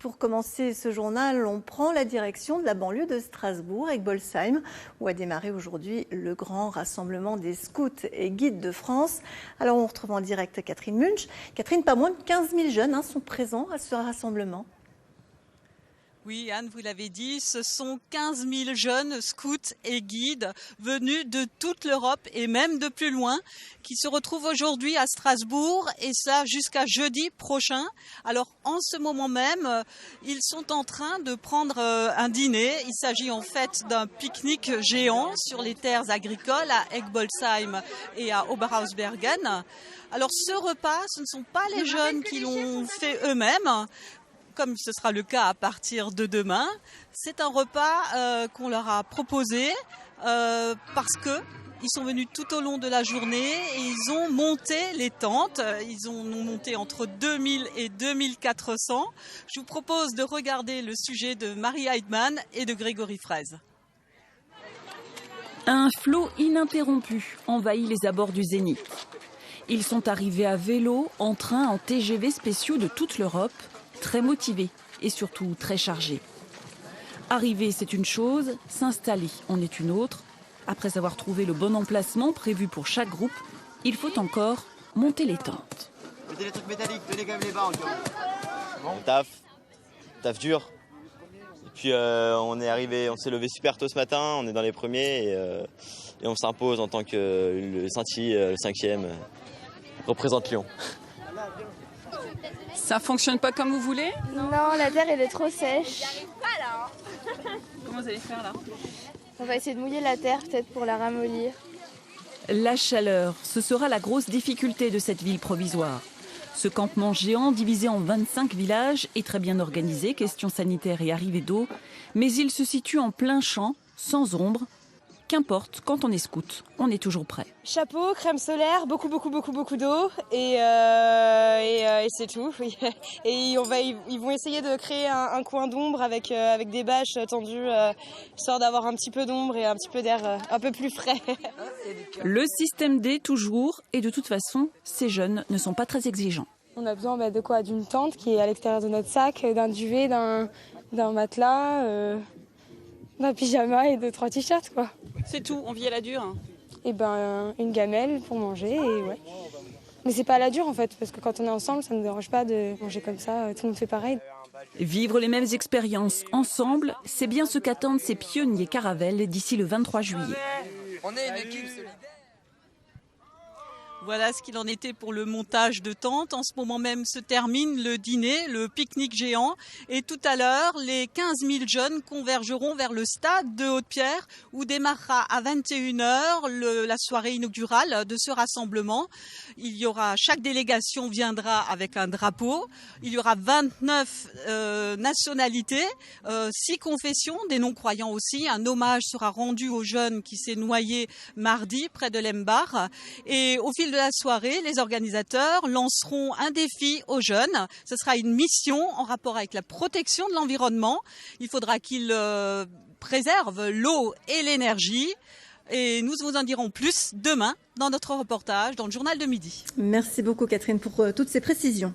pour commencer ce journal, on prend la direction de la banlieue de Strasbourg, Egbolsheim, où a démarré aujourd'hui le grand rassemblement des scouts et guides de France. Alors on retrouve en direct Catherine Munch. Catherine, pas moins de 15 000 jeunes sont présents à ce rassemblement. Oui, Anne, vous l'avez dit, ce sont 15 000 jeunes scouts et guides venus de toute l'Europe et même de plus loin qui se retrouvent aujourd'hui à Strasbourg et ça jusqu'à jeudi prochain. Alors en ce moment même, ils sont en train de prendre un dîner. Il s'agit en fait d'un pique-nique géant sur les terres agricoles à Egbolsheim et à Oberhausbergen. Alors ce repas, ce ne sont pas les jeunes qui l'ont fait eux-mêmes, comme ce sera le cas à partir de demain. C'est un repas qu'on leur a proposé parce qu'ils sont venus tout au long de la journée et ils ont monté les tentes. Ils en ont monté entre 2000 et 2400. Je vous propose de regarder le sujet de Marie Heidmann et de Grégory Fraise. Un flot ininterrompu envahit les abords du Zénith. Ils sont arrivés à vélo, en train, en TGV spéciaux de toute l'Europe, très motivés et surtout très chargés. Arriver, c'est une chose, s'installer en est une autre. Après avoir trouvé le bon emplacement prévu pour chaque groupe, il faut encore monter les tentes. Mettez les trucs métalliques, tenez quand même les barres encore. On taffe dur. Et puis on est arrivé, on s'est levé super tôt ce matin, on est dans les premiers et on s'impose en tant que le Saint-Hy, le 5e, représente Lyon. Ça fonctionne pas comme vous voulez? Non, la terre elle est trop sèche. Comment vous allez faire là? On va essayer de mouiller la terre peut-être pour la ramollir. La chaleur, ce sera la grosse difficulté de cette ville provisoire. Ce campement géant divisé en 25 villages est très bien organisé, question sanitaire et arrivée d'eau, mais il se situe en plein champ, sans ombre. Qu'importe, quand on est scout, on est toujours prêt. Chapeau, crème solaire, beaucoup d'eau et c'est tout. Et ils vont essayer de créer un coin d'ombre avec des bâches tendues, histoire d'avoir un petit peu d'ombre et un petit peu d'air un peu plus frais. Le système D toujours, et de toute façon, ces jeunes ne sont pas très exigeants. On a besoin de quoi? D'une tente qui est à l'extérieur de notre sac, d'un duvet, d'un matelas, d'un pyjama et 2-3 t-shirts quoi. C'est tout, on vit à la dure. Et une gamelle pour manger et ouais. Mais c'est pas à la dure en fait, parce que quand on est ensemble, ça ne me dérange pas de manger comme ça, tout le monde fait pareil. Vivre les mêmes expériences ensemble, c'est bien ce qu'attendent ces pionniers Caravelle d'ici le 23 juillet. On est une équipe solidaire. Voilà ce qu'il en était pour le montage de tentes. En ce moment même se termine le dîner, le pique-nique géant. Et tout à l'heure, les 15 000 jeunes convergeront vers le stade de Haute-Pierre où démarrera à 21h la soirée inaugurale de ce rassemblement. Chaque délégation viendra avec un drapeau. Il y aura 29 nationalités, 6 confessions, des non-croyants aussi. Un hommage sera rendu aux jeunes qui s'est noyé mardi près de Lembar. Et au fil de la soirée, les organisateurs lanceront un défi aux jeunes. Ce sera une mission en rapport avec la protection de l'environnement. Il faudra qu'ils préservent l'eau et l'énergie. Et nous vous en dirons plus demain dans notre reportage dans le journal de midi. Merci beaucoup Catherine pour toutes ces précisions.